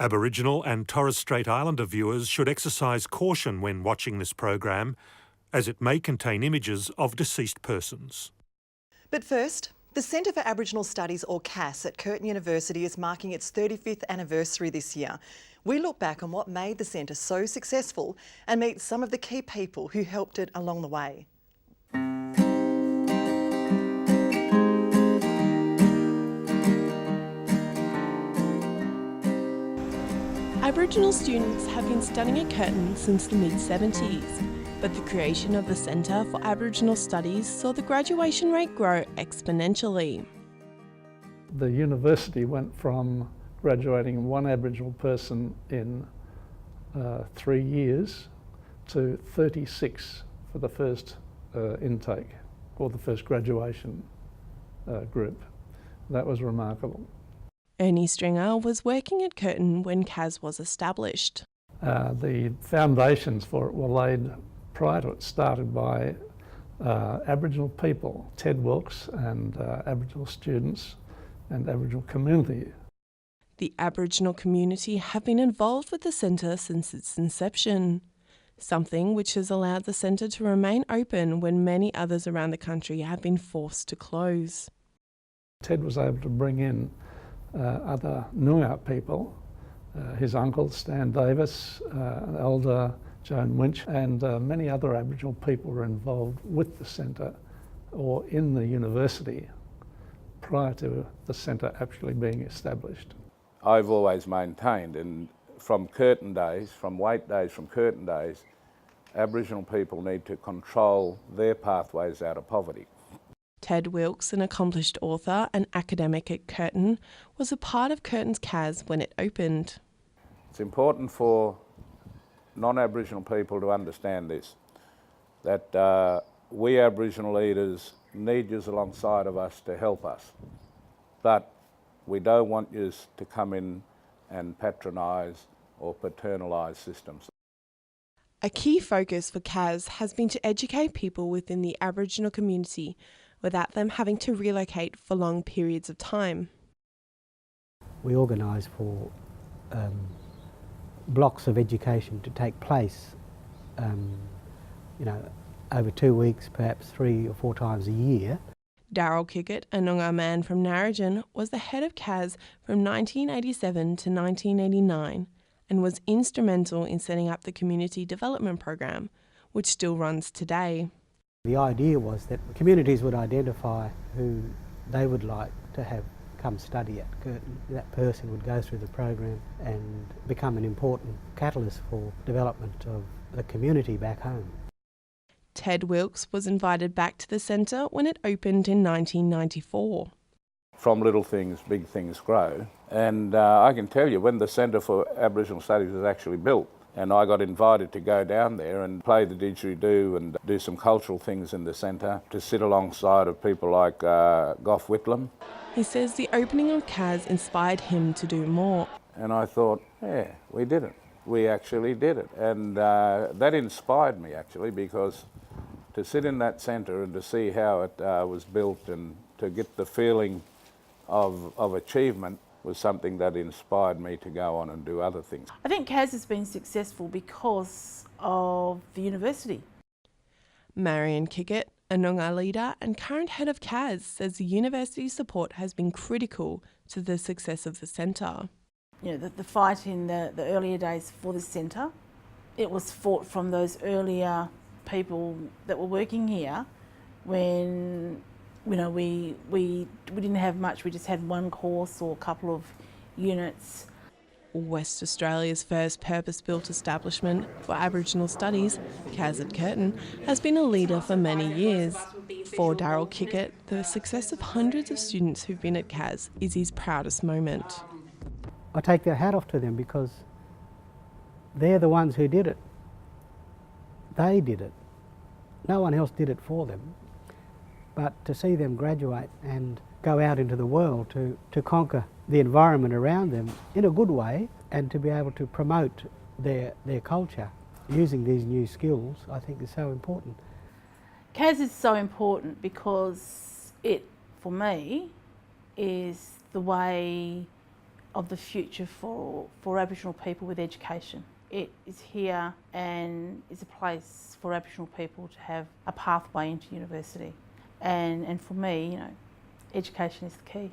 Aboriginal and Torres Strait Islander viewers should exercise caution when watching this program, as it may contain images of deceased persons. But first, the Centre for Aboriginal Studies, or CAS, at Curtin University is marking its 35th anniversary this year. We look back on what made the centre so successful and meet some of the key people who helped it along the way. Aboriginal students have been studying at Curtin since the mid-70s, but the creation of the Centre for Aboriginal Studies saw the graduation rate grow exponentially. The university went from graduating one Aboriginal person in 3 years to 36 for the first intake, or the first graduation group. That was remarkable. Ernie Stringer was working at Curtin when CAS was established. The foundations for it were laid prior to it, started by Aboriginal people, Ted Wilkes, and Aboriginal students and Aboriginal community. The Aboriginal community have been involved with the centre since its inception, something which has allowed the centre to remain open when many others around the country have been forced to close. Ted was able to bring in other Noongar people, his uncle Stan Davis, an elder Joan Winch, and many other Aboriginal people were involved with the centre or in the university prior to the centre actually being established. I've always maintained, and from Curtin days, from Wait days, from Curtin days, Aboriginal people need to control their pathways out of poverty. Ted Wilkes, an accomplished author and academic at Curtin, was a part of Curtin's CAS when it opened. It's important for non-Aboriginal people to understand this, that we Aboriginal leaders need yous alongside of us to help us, but we don't want yous to come in and patronise or paternalise systems. A key focus for CAS has been to educate people within the Aboriginal community without them having to relocate for long periods of time. We organise for blocks of education to take place, over 2 weeks, perhaps 3 or 4 times a year. Daryl Kickett, a Noongar man from Narrogin, was the head of CAS from 1987 to 1989 and was instrumental in setting up the Community Development Program, which still runs today. The idea was that communities would identify who they would like to have come study at Curtin. That person would go through the program and become an important catalyst for development of the community back home. Ted Wilkes was invited back to the centre when it opened in 1994. From little things, big things grow. And I can tell you, when the Centre for Aboriginal Studies was actually built, and I got invited to go down there and play the didgeridoo and do some cultural things in the centre, to sit alongside of people like Gough Whitlam. He says the opening of CAS inspired him to do more. And I thought, yeah, we did it. We actually did it. And that inspired me, actually, because to sit in that centre and to see how it was built and to get the feeling of achievement was something that inspired me to go on and do other things. I think CAS has been successful because of the university. Marion Kickett, a Noongar leader and current head of CAS, says the university's support has been critical to the success of the centre. You know, the fight in the earlier days for the centre, it was fought from those earlier people that were working here when we didn't have much. We just had one course or a couple of units. West Australia's first purpose-built establishment for Aboriginal studies, CAS at Curtin, has been a leader for many years. For Daryl Kickett, the success of hundreds of students who've been at CAS is his proudest moment. I take their hat off to them because they're the ones who did it. They did it. No one else did it for them. But to see them graduate and go out into the world to conquer the environment around them in a good way and to be able to promote their culture using these new skills, I think is so important. CAS is so important because it, for me, is the way of the future for Aboriginal people with education. It is here and is a place for Aboriginal people to have a pathway into university. And for me, you know, education is the key,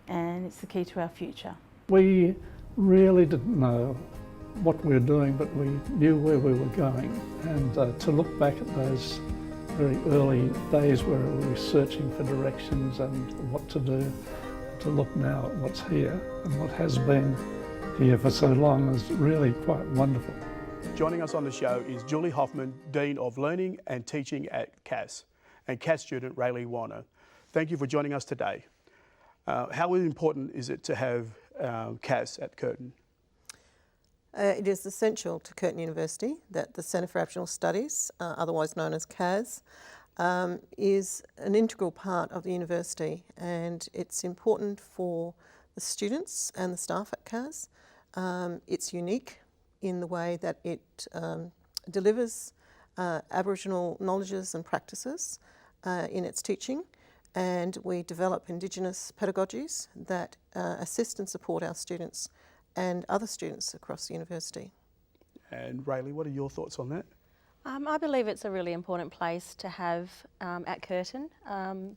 and it's the key to our future. We really didn't know what we were doing, but we knew where we were going. And to look back at those very early days where we were searching for directions and what to do, to look now at what's here and what has been here for so long is really quite wonderful. Joining us on the show is Julie Hoffman, Dean of Learning and Teaching at CAS, and CAS student Rayleigh Warner. Thank you for joining us today. How important is it to have CAS at Curtin? It is essential to Curtin University that the Centre for Aboriginal Studies, otherwise known as CAS, is an integral part of the university, and it's important for the students and the staff at CAS. It's unique in the way that it delivers Aboriginal knowledges and practices in its teaching, and we develop Indigenous pedagogies that assist and support our students and other students across the university. And Rayleigh, what are your thoughts on that? I believe it's a really important place to have at Curtin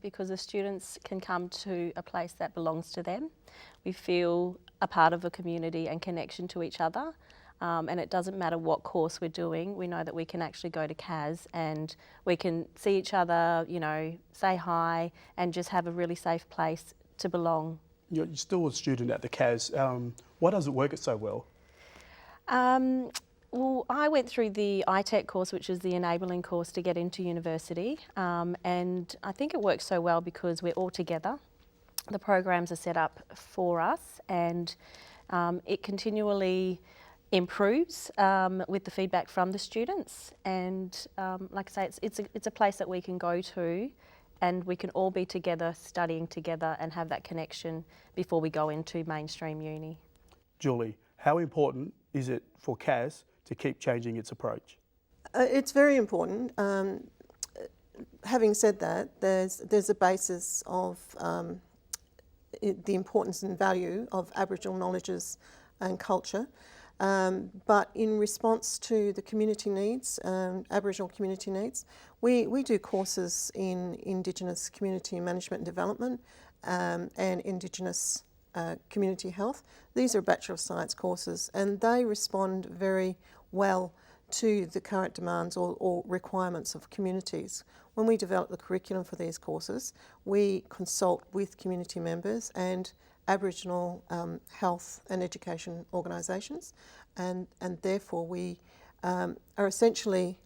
because the students can come to a place that belongs to them. We feel a part of a community and connection to each other, and it doesn't matter what course we're doing. We know that we can actually go to CAS and we can see each other, you know, say hi and just have a really safe place to belong. You're still a student at the CAS. Why does it work so well? Well, I went through the ITEC course, which is the enabling course to get into university, and I think it works so well because we're all together. The programs are set up for us, and it continually improves with the feedback from the students. And like I say, it's a place that we can go to, and we can all be together, studying together, and have that connection before we go into mainstream uni. Julie, how important is it for CAS to keep changing its approach? It's very important. Having said that, there's a basis of the importance and value of Aboriginal knowledges and culture, but in response to the community needs, Aboriginal community needs, we do courses in Indigenous community management and development and Indigenous community health. These are Bachelor of Science courses, and they respond very well to the current demands or requirements of communities. When we develop the curriculum for these courses, we consult with community members and Aboriginal health and education organisations, and therefore we are essentially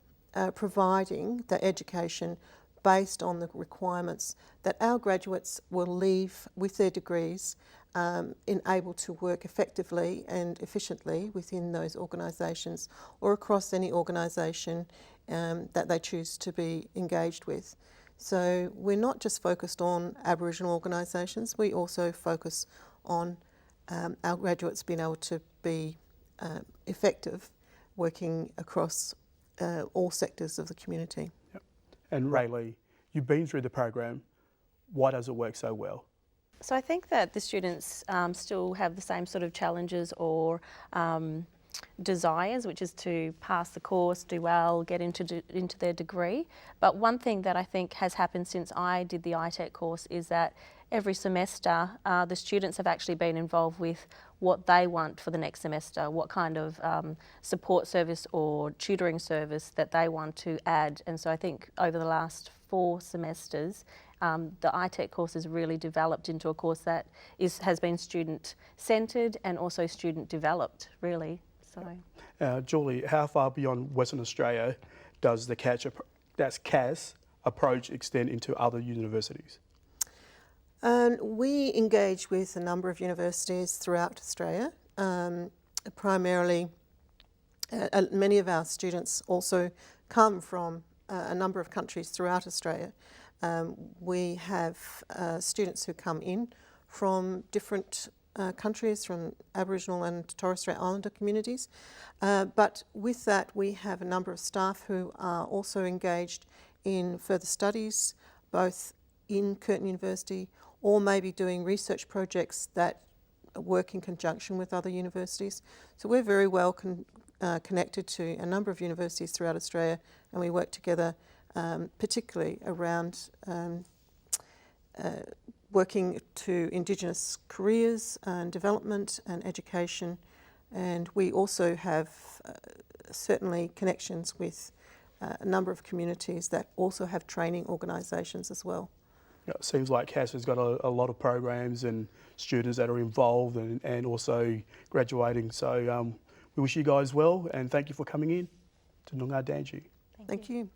providing the education based on the requirements that our graduates will leave with their degrees able to work effectively and efficiently within those organisations or across any organisation that they choose to be engaged with. So we're not just focused on Aboriginal organisations, we also focus on our graduates being able to be effective working across all sectors of the community. Yep. And Rayleigh, you've been through the program. Why does it work so well? So I think that the students still have the same sort of challenges or desires, which is to pass the course, do well, get into their degree. But one thing that I think has happened since I did the ITEC course is that every semester the students have actually been involved with what they want for the next semester, what kind of support service or tutoring service that they want to add. And so I think over the last 4 semesters, the ITEC course has really developed into a course that has been student-centred and also student-developed, really. So, Julie, how far beyond Western Australia does the CAS approach extend into other universities? We engage with a number of universities throughout Australia. Primarily, many of our students also come from a number of countries throughout Australia. We have students who come in from different countries, from Aboriginal and Torres Strait Islander communities. But with that, we have a number of staff who are also engaged in further studies, both in Curtin University or maybe doing research projects that work in conjunction with other universities. So we're very well connected to a number of universities throughout Australia, and we work together particularly around working to Indigenous careers and development and education. And we also have certainly connections with a number of communities that also have training organisations as well. Yeah, it seems like CAS has got a lot of programs and students that are involved and also graduating. So we wish you guys well, and thank you for coming in to Noongar Danji. Thank you.